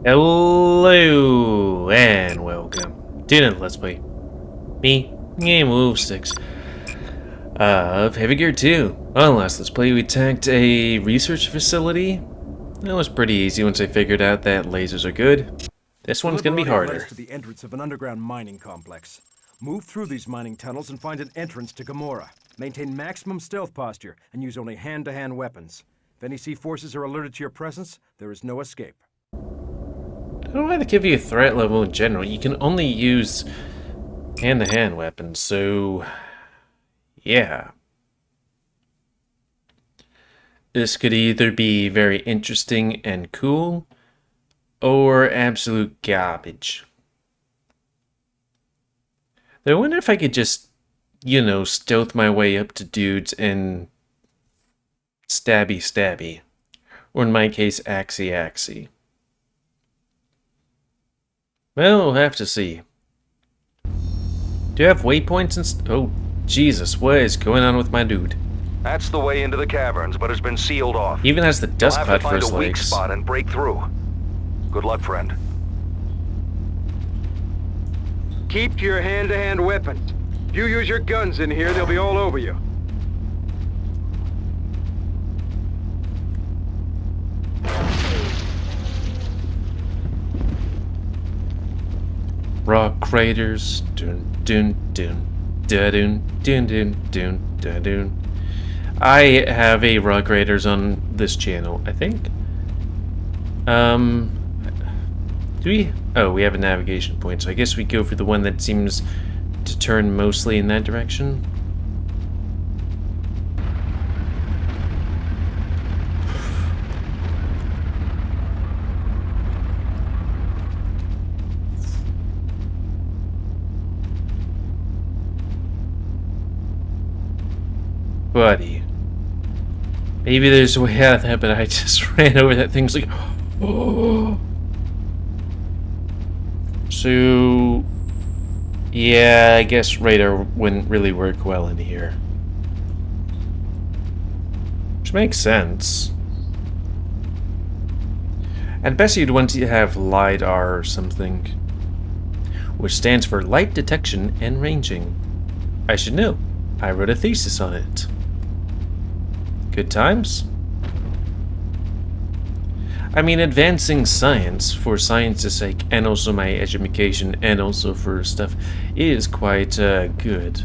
Hello and welcome to another Let's Play. Me, GamerWolfSix of Heavy Gear 2. On last Let's Play, we attacked a research facility. That was pretty easy once I figured out that lasers are good. This one's gonna be harder. To the entrance of an underground mining complex. Move through these mining tunnels and find an entrance to Gamora. Maintain maximum stealth posture and use only hand-to-hand weapons. If any C forces are alerted to your presence, there is no escape. I don't want to give you a threat level in general. You can only use hand-to-hand weapons, so yeah. This could either be very interesting and cool, or absolute garbage. I wonder if I could just, stealth my way up to dudes and stabby. Or in my case, axy. Well, we'll have to see. Do you have waypoints and oh, Jesus, what is going on with my dude? That's the way into the caverns, but it's been sealed off. He even has the dust cloud for his legs. You'll have to find a weak legs. spot and break through. Good luck, friend. Keep to your hand-to-hand weapons. If you use your guns in here, they'll be all over you. Rock craters, dun dun dun dun dun dun dun dun dun. I have a rock raiders on this channel, I think. Do we? Oh, we have a navigation point, so I guess we go for the one that seems to turn mostly in that direction. Buddy. Maybe there's a way out of that, but I just ran over that thing's like, oh. So, yeah, I guess radar wouldn't really work well in here. Which makes sense. At best you'd want to have LiDAR or something. Which stands for Light Detection and Ranging. I should know. I wrote a thesis on it. Good times? I mean, advancing science for science's sake, and also my education, and also for stuff, is quite good.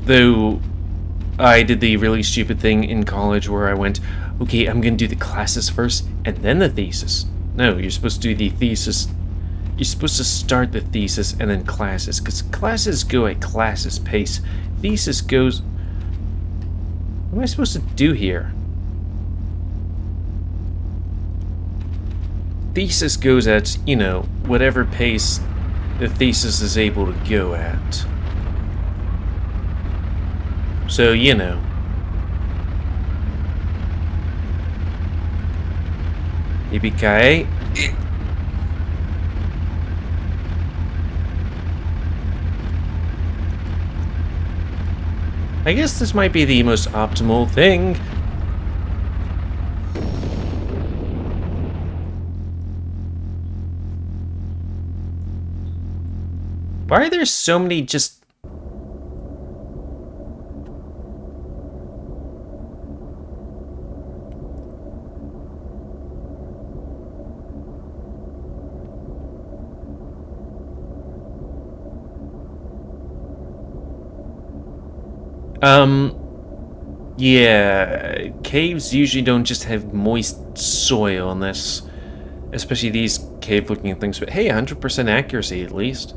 Though, I did the really stupid thing in college where I went, okay, I'm gonna do the classes first, and then the thesis. No, you're supposed to do the thesis. You're supposed to start the thesis and then classes, because classes go at classes pace. Thesis goes... What am I supposed to do here? Thesis goes at, whatever pace the thesis is able to go at. So, Yippee-ki-yay. I guess this might be the most optimal thing. Why are there so many just... Yeah, caves usually don't just have moist soil unless, especially these cave-looking things, but hey, 100% accuracy at least.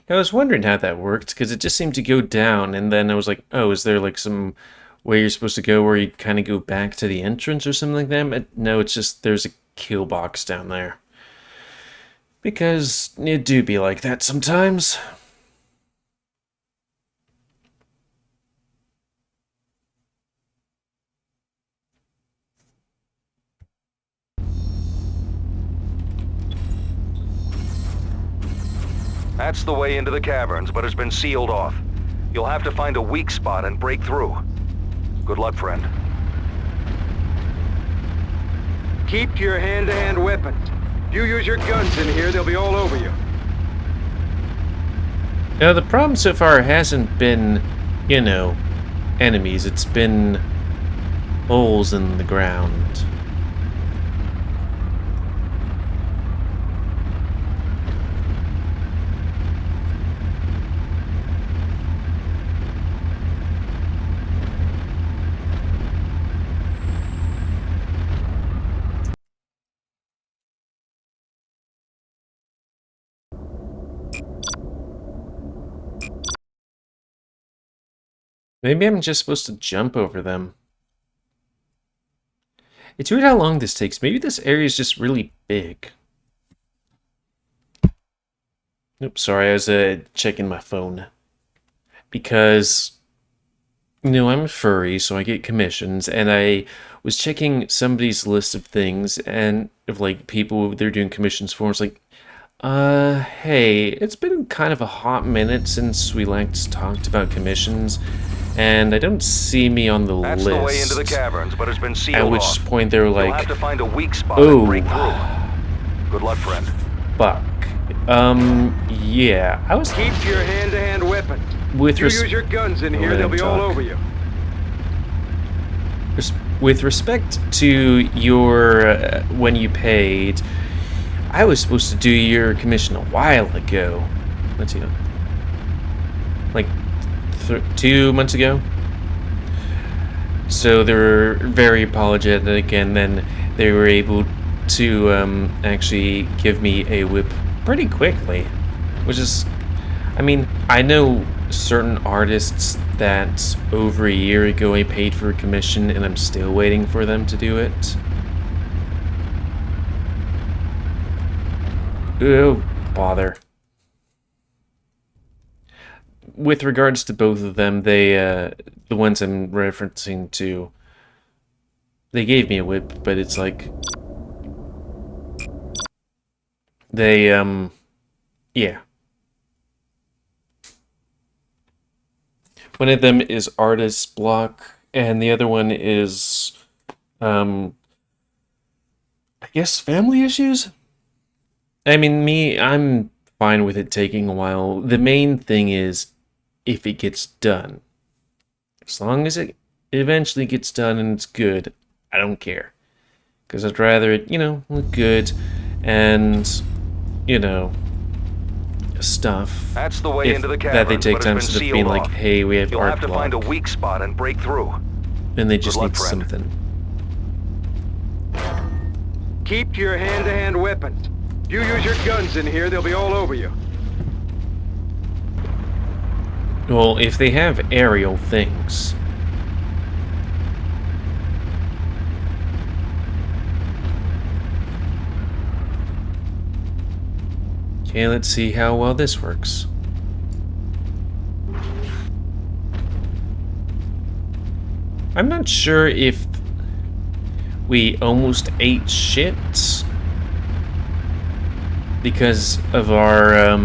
I was wondering how that worked, because it just seemed to go down, and then I was like, oh, is there like some way you're supposed to go where you kind of go back to the entrance or something like that? But no, it's just there's a kill box down there. Because it do be like that sometimes. That's the way into the caverns, but it's been sealed off. You'll have to find a weak spot and break through. Good luck, friend. Keep your hand-to-hand weapons. If you use your guns in here, they'll be all over you. Now, the problem so far hasn't been, you know, enemies. It's been holes in the ground. Maybe I'm just supposed to jump over them. It's weird how long this takes. Maybe this area is just really big. Oops, sorry, I was checking my phone. Because, you know, I'm a furry, so I get commissions, and I was checking somebody's list of things, and of, like, people they're doing commissions for. It's like, hey, it's been kind of a hot minute since we last talked about commissions, and I don't see me on the That's list. the way into the caverns, but it's been sealed At which off. point they were like, You'll have to find a weak spot oh, and break through. Good luck, friend. fuck. Yeah, I was Keep your hand-to-hand weapons. with If you use your guns in here, Let they'll him be all talk. over you. With respect to your when you paid, I was supposed to do your commission a while ago. Let's see, like 2 months ago. So they were very apologetic, and then they were able to actually give me a whip pretty quickly, which is, I mean, I know certain artists that over a year ago I paid for a commission and I'm still waiting for them to do it. Oh, bother. With regards to both of them, they, the ones I'm referencing to, they gave me a whip, but it's like, they, yeah. One of them is artist's block, and the other one is, I guess family issues? I mean, I'm fine with it taking a while. The main thing is if it gets done. As long as it eventually gets done and it's good, I don't care. Because I'd rather it, you know, look good and, you know, stuff. That's the way into the that they caverns, take but time it's been instead of being sealed like, off. hey, we have You'll art have to block. find a weak spot and break through. And they just Good luck, need friend. something. Keep your hand-to-hand weapons. If you use your guns in here, they'll be all over you. Well, if they have aerial things. Okay, let's see how well this works. I'm not sure if we almost ate shit because of our,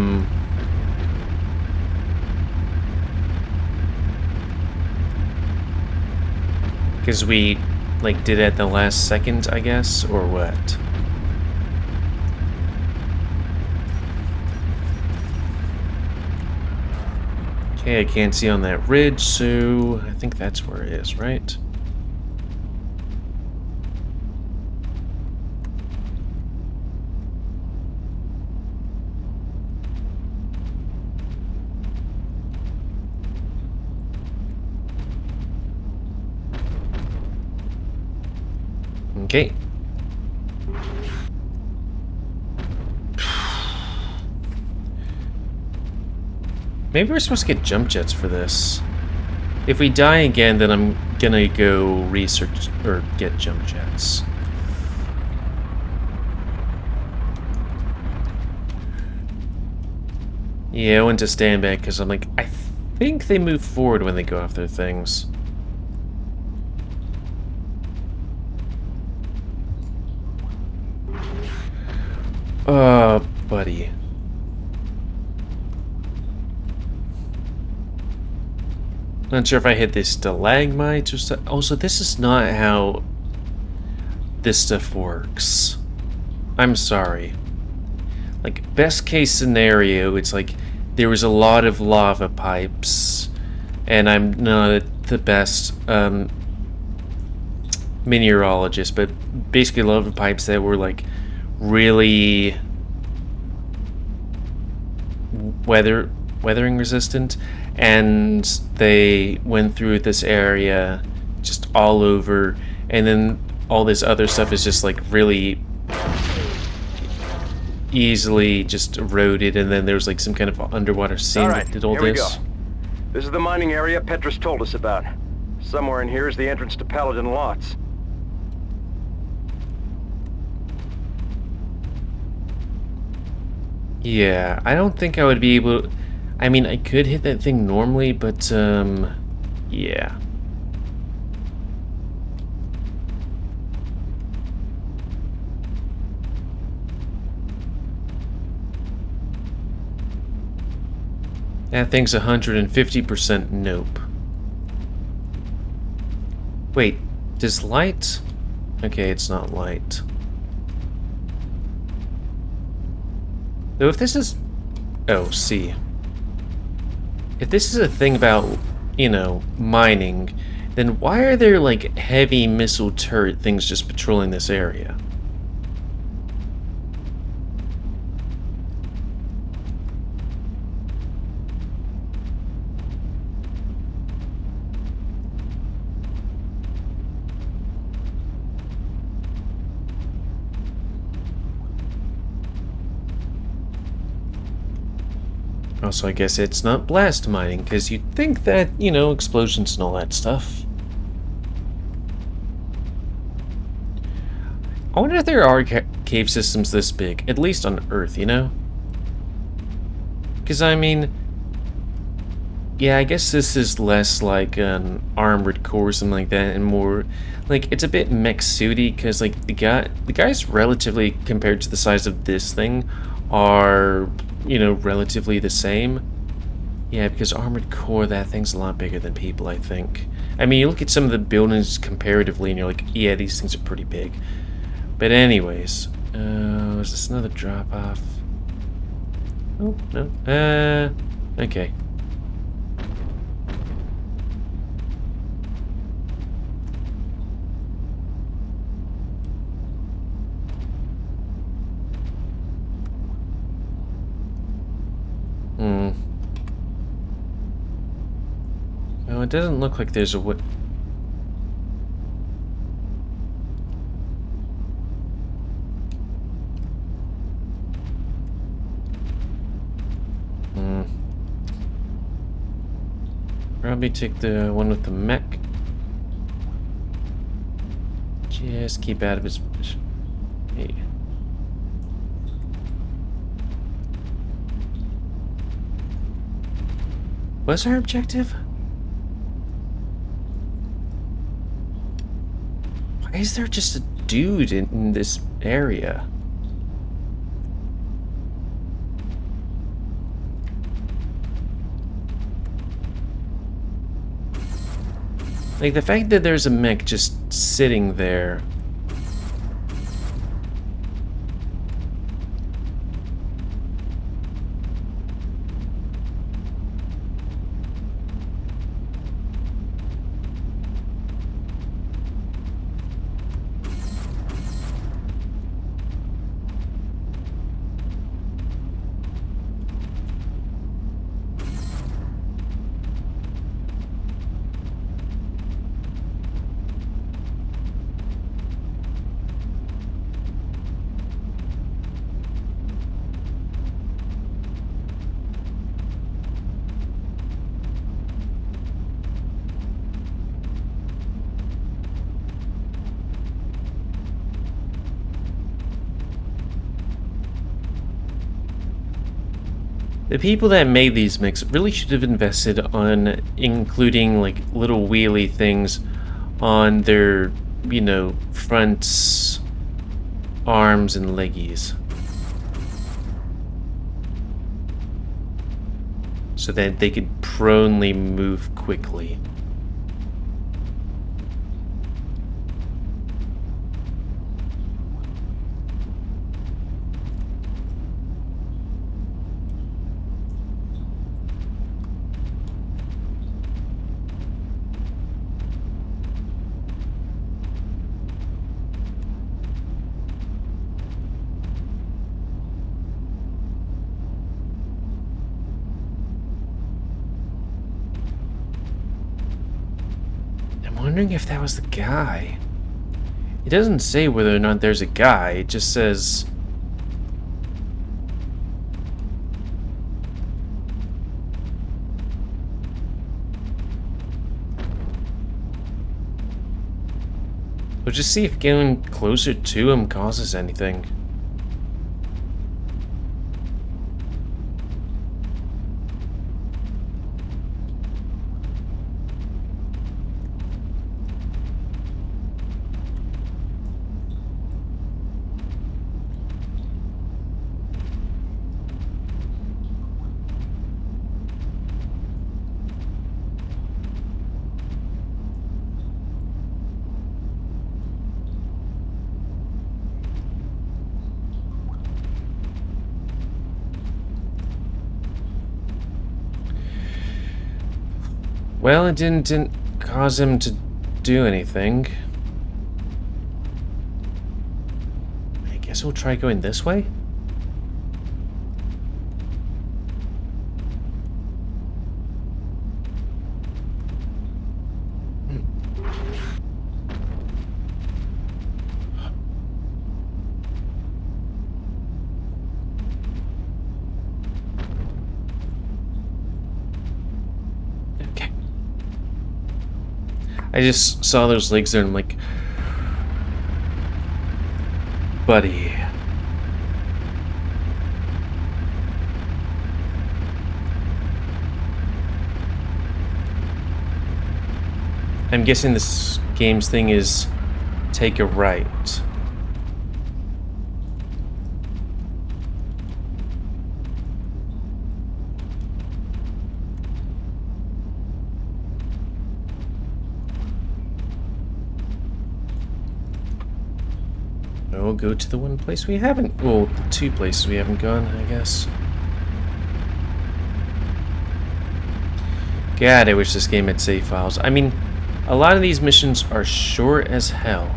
because we, like, did it at the last second, I guess, or what? Okay, I can't see on that ridge, so I think that's where it is, right? Okay. Maybe we're supposed to get jump jets for this. If we die again, then I'm gonna go research or get jump jets. Yeah, I went to stand back because I'm like, I think they move forward when they go off their things. Buddy. Not sure if I hit the stalagmites or stuff. Also, this is not how this stuff works. I'm sorry. Like, best case scenario, it's like there was a lot of lava pipes, and I'm not the best mineralogist, but basically lava pipes that were like really weathering resistant, and they went through this area just all over, and then all this other stuff is just like really easily just eroded, and then there's like some kind of underwater scene that did all here this. we go. This is the mining area Petrus told us about. Somewhere in here is the entrance to Paladin Lots. Yeah, I don't think I would be able. I mean, I could hit that thing normally, but yeah. That thing's 150% nope. Wait, does light? Okay, it's not light. Though if this is... Oh, see. If this is a thing about, you know, mining, then why are there, like, heavy missile turret things just patrolling this area? Also, I guess it's not blast mining, because you'd think that, you know, explosions and all that stuff. I wonder if there are cave systems this big, at least on Earth, you know? Because, I mean... Yeah, I guess this is less like an armored core or something like that, and more... Like, it's a bit mech-suity, because, like, the guys relatively, compared to the size of this thing, are... you know, relatively the same. Yeah, because Armored Core, that thing's a lot bigger than people, I think. I mean, you look at some of the buildings comparatively, and you're like, yeah, these things are pretty big. But anyways, is this another drop-off? Oh, no. Okay. No, it doesn't look like there's a what. Probably take the one with the mech. Just keep out of his position. Hey. What's our objective? Why is there just a dude in this area? Like, the fact that there's a mech just sitting there. The people that made these mechs really should have invested on including like little wheelie things on their, you know, front arms and leggies. so that they could pronely move quickly. I'm wondering if that was the guy. It doesn't say whether or not there's a guy, it just says... We'll just see if getting closer to him causes anything. Well, it didn't cause him to do anything. I guess we'll try going this way? Okay. I just saw those legs there and I'm like, buddy. I'm guessing this game's thing is take a right. We'll go to the one place we haven't, well, the two places we haven't gone, I guess. God, I wish this game had save files. I mean, a lot of these missions are short as hell.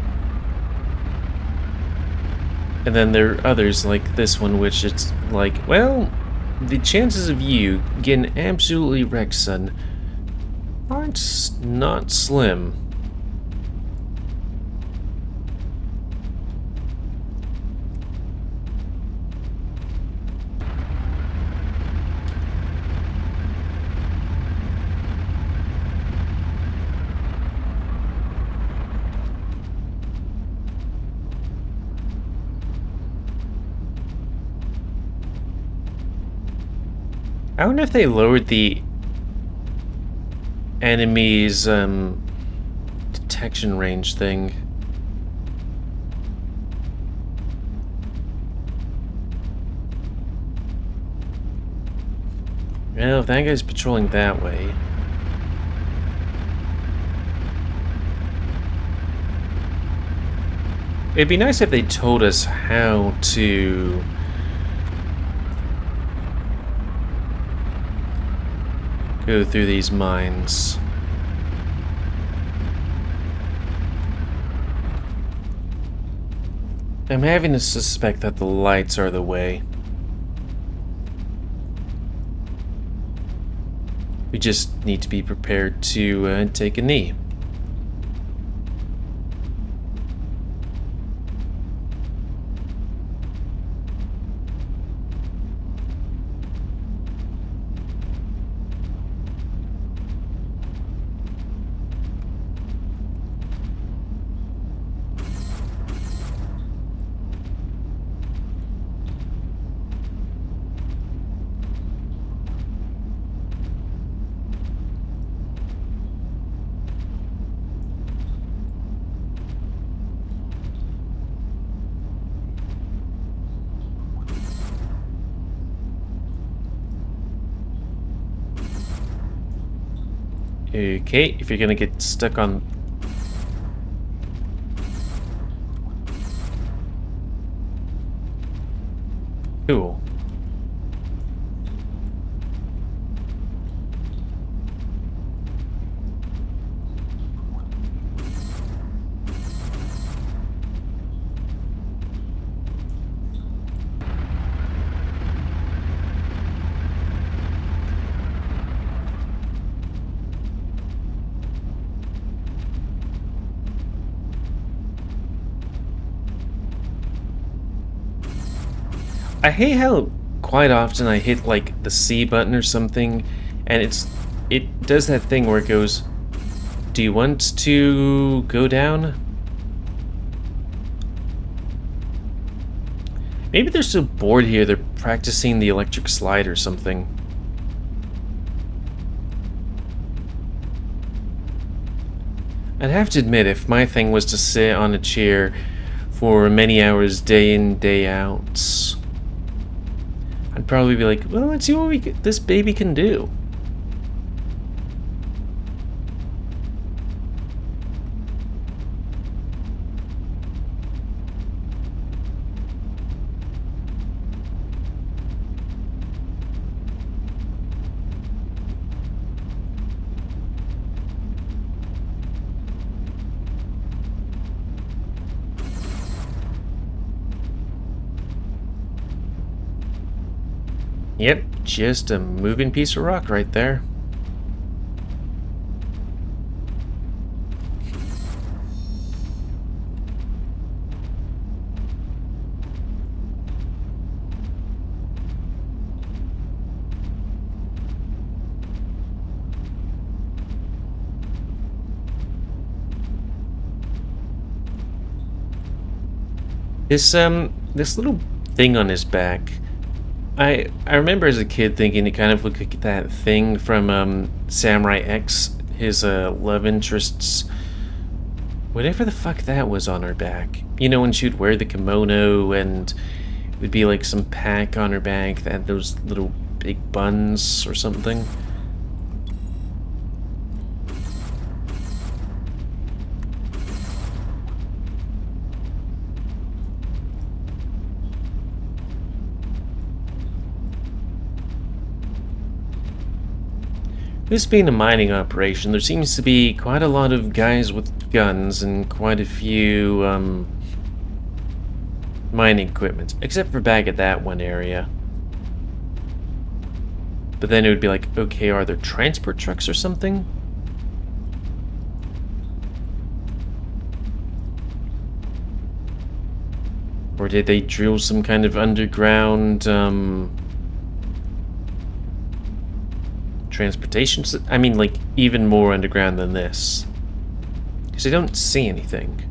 And then there are others like this one, which it's like, well, the chances of you getting absolutely wrecked, son, aren't not slim. I wonder if they lowered the enemy's detection range thing. Well, if that guy's patrolling that way. It'd be nice if they told us how to go through these mines. I'm having to suspect that the lights are the way. We just need to be prepared to take a knee. Okay, if you're gonna get stuck on... Cool. I hate how quite often I hit like the C button or something, and it does that thing where it goes, do you want to go down? Maybe they're so bored here they're practicing the electric slide or something. I'd have to admit, if my thing was to sit on a chair for many hours day in, day out, I'd probably be like, well, let's see what this baby can do. Yep, just a moving piece of rock right there. This little thing on his back, I remember as a kid thinking it kind of looked like that thing from Samurai X, his love interest's, whatever the fuck that was on her back. You know, when she'd wear the kimono and it would be like some pack on her back that had those little big buns or something. This being a mining operation, there seems to be quite a lot of guys with guns and quite a few mining equipment, except for back at that one area. But then it would be like, okay, are there transport trucks or something? Or did they drill some kind of underground transportation? I mean, like, even more underground than this. Because I don't see anything.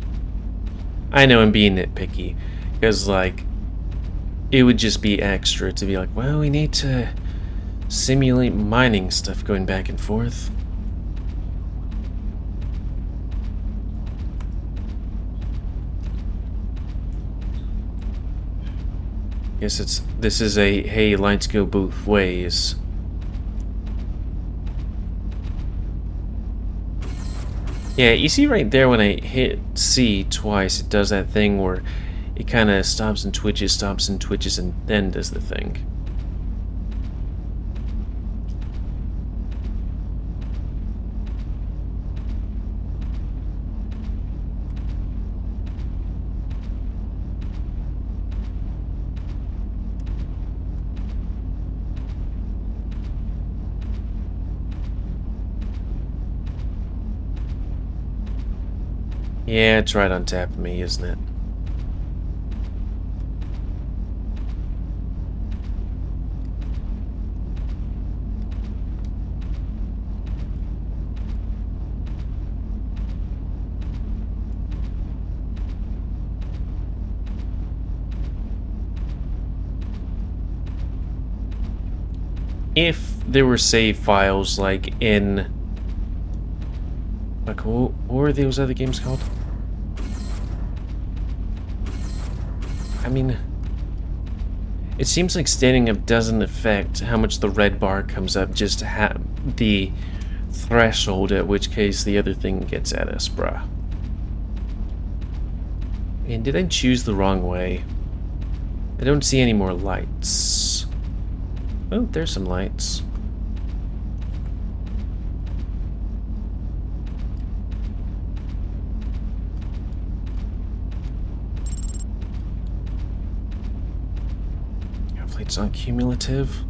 I know I'm being nitpicky. Because, like, it would just be extra to be like, well, we need to simulate mining stuff going back and forth. Guess this is a, hey, lights go both ways. Yeah, you see right there when I hit C twice, it does that thing where it kind of stops and twitches, and then does the thing. Yeah, it's right on top of me, isn't it? If there were save files like in... Like, what were those other games called? I mean, it seems like standing up doesn't affect how much the red bar comes up, just the threshold, at which case the other thing gets at us, bruh. And did I choose the wrong way? I don't see any more lights. Oh, there's some lights. Hopefully it's not cumulative.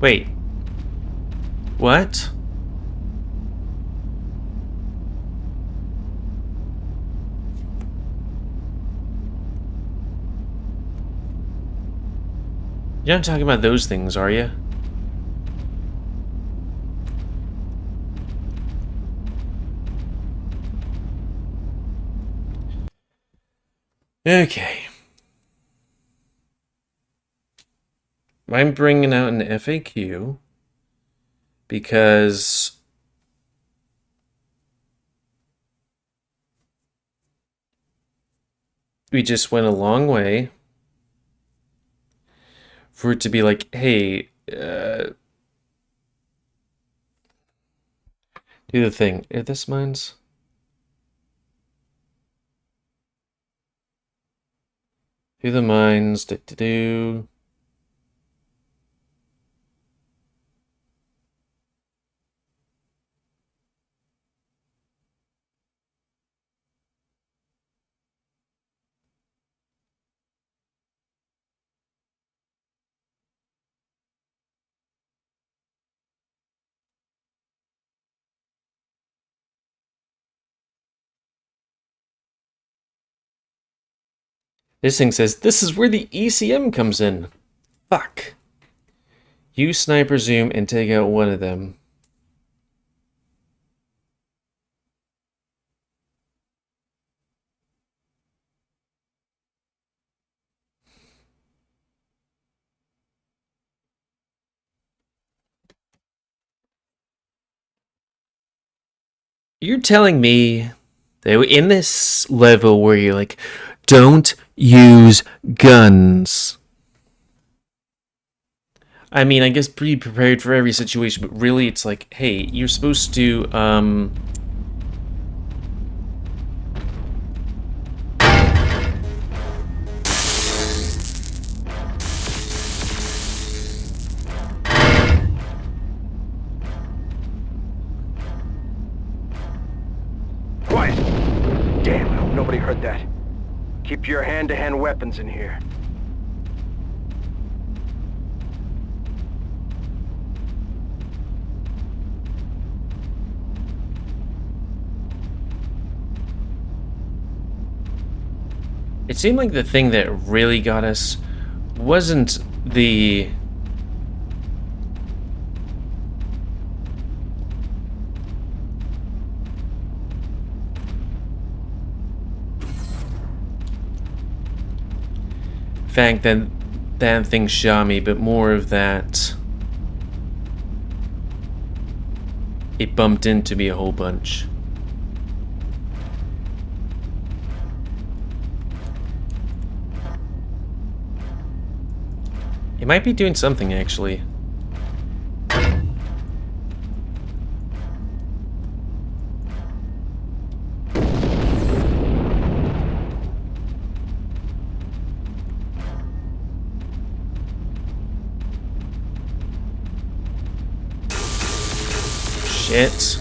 Wait. What? You're not talking about those things, are you? Okay. I'm bringing out an FAQ because we just went a long way for it to be like, hey, do the thing. Are this mines? Do the mines. Do. This thing says, this is where the ECM comes in. Fuck. Use sniper zoom and take out one of them. You're telling me that in this level where you're like, don't use guns. I mean, I guess be prepared for every situation, but really it's like, hey, you're supposed to, Quiet! Damn, I hope nobody heard that. Keep your hand-to-hand weapons in here. it seemed like the thing that really got us wasn't the fact that that thing shot me, but more of that it bumped into me a whole bunch. It might be doing something, actually. Shit.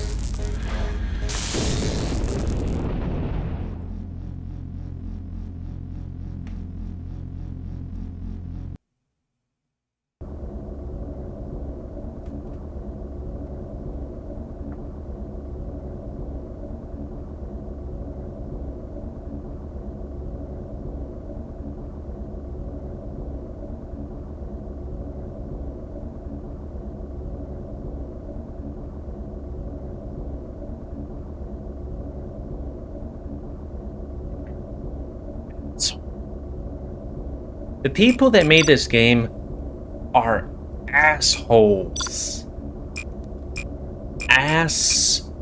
The people that made this game are assholes. Assholes.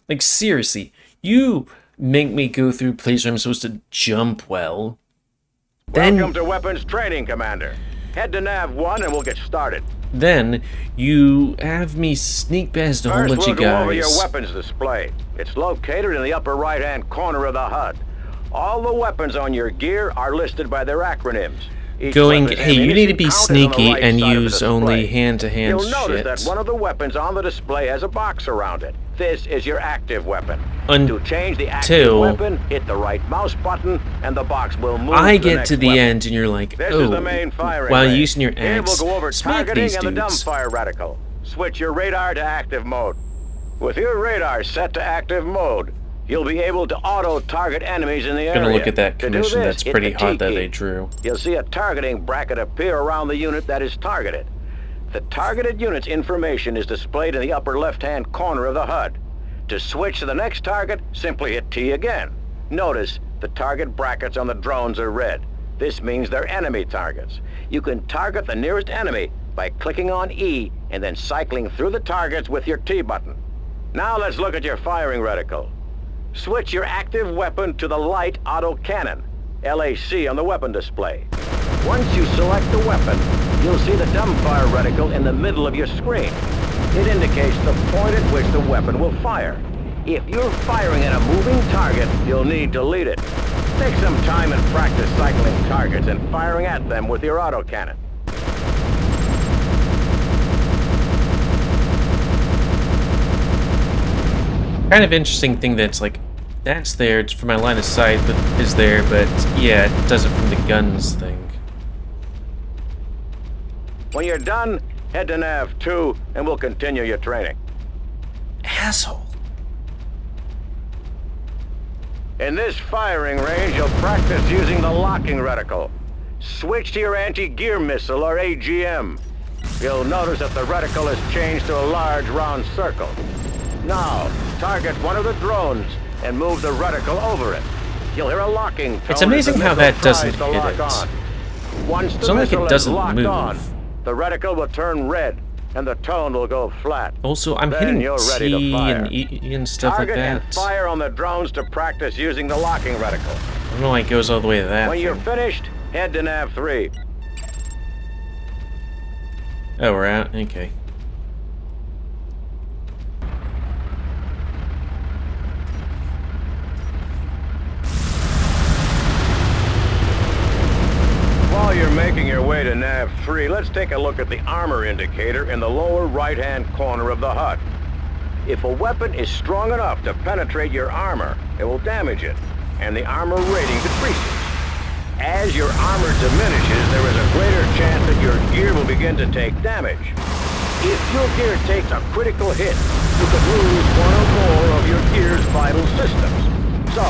Like, seriously, you make me go through places where I'm supposed to jump well. Welcome to Weapons Training, Commander. Head to Nav 1 and we'll get started. Then you have me sneak past a whole bunch First, of we'll go over guys. your weapons display. It's located in the upper right-hand corner of the HUD. All the weapons on your gear are listed by their acronyms. Each Going, weapon's hey, you need to ammunition be count is on the sneaky right and side of the use only display. hand-to-hand You'll notice shit. that one of the weapons on the display has a box around it. This is your active weapon. To change the active weapon, hit the right mouse button, and the box will move I to the get next to the weapon. end and you're like, This oh, is the main firing while range. using your Here axe, we'll go over smack targeting these and the dudes. dumbfire reticle. Switch your radar to active mode. With your radar set to active mode, you'll be able to auto-target enemies in the area. Gonna look at that To do commission. this, That's hit pretty the hot T that key. they drew. You'll see a targeting bracket appear around the unit that is targeted. The targeted unit's information is displayed in the upper left-hand corner of the HUD. To switch to the next target, simply hit T again. Notice the target brackets on the drones are red. This means they're enemy targets. You can target the nearest enemy by clicking on E and then cycling through the targets with your T button. Now let's look at your firing reticle. Switch your active weapon to the light auto cannon, LAC, on the weapon display. Once you select the weapon, you'll see the dumbfire reticle in the middle of your screen. It indicates the point at which the weapon will fire. If you're firing at a moving target, you'll need to lead it. Take some time and practice cycling targets and firing at them with your autocannon. Kind of interesting thing that's like, that's there, it's for my line of sight, but is there, but yeah, it does it from the guns thing. When you're done, head to Nav 2 and we'll continue your training. Asshole. In this firing range, you'll practice using the locking reticle. Switch to your anti-gear missile, or AGM. You'll notice that the reticle has changed to a large round circle. Now, target one of the drones and move the reticle over it. You'll hear a locking tone. It's amazing as the how missile that doesn't tries to hit lock it. on. Once It's the not like it missile is doesn't locked move. on, the reticle will turn red and the tone will go flat. Also, I'm Then hitting you're ready to T fire. and E and stuff Target like and that. fire on the drones to practice using the locking reticle. I don't know why it goes all the way to that When you're thing. finished, head to Nav 3. Oh, we're out? Okay. While you're making your way to Nav 3, let's take a look at the armor indicator in the lower right-hand corner of the HUD. If a weapon is strong enough to penetrate your armor, it will damage it, and the armor rating decreases. As your armor diminishes, there is a greater chance that your gear will begin to take damage. If your gear takes a critical hit, you could lose one or more of your gear's vital systems. So,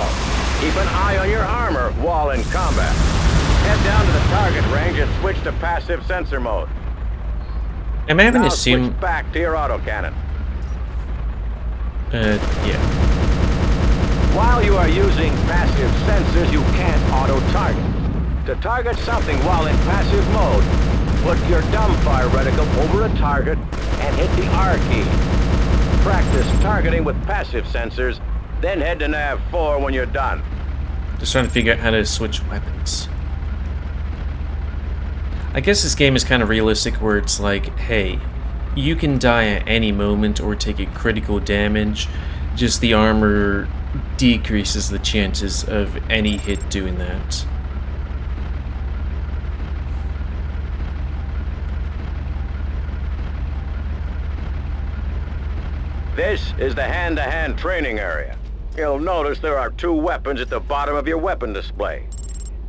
keep an eye on your armor while in combat. Head down to the target range and switch to passive sensor mode. I'm having Now to assume. switch back to your autocannon. Yeah. While you are using passive sensors, you can't auto-target. To target something while in passive mode, put your dumbfire reticle over a target and hit the R key. Practice targeting with passive sensors, then head to Nav 4 when you're done. Just trying to figure out how to switch weapons. I guess this game is kind of realistic where it's like, hey, you can die at any moment or take a critical damage, just the armor decreases the chances of any hit doing that. This is the hand-to-hand training area. You'll notice there are two weapons at the bottom of your weapon display.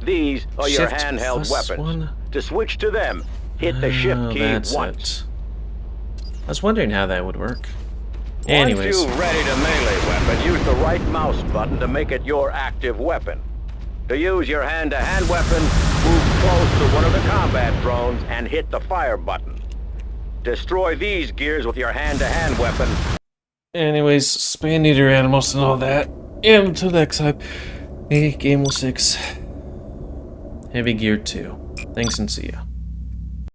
These are your Shift handheld plus weapons. one? To switch to them, hit the shift key That's once. it. I was wondering how that would work. Once Anyways, you've readied a melee weapon, use the right mouse button to make it your active weapon. To use your hand-to-hand weapon, Move close to one of the combat drones and hit the fire button. Destroy these gears with your hand-to-hand weapon. Anyways, spay neuter animals and all that. And until next time, hey, GamerWolfSix. Heavy Gear 2. Thanks and see ya.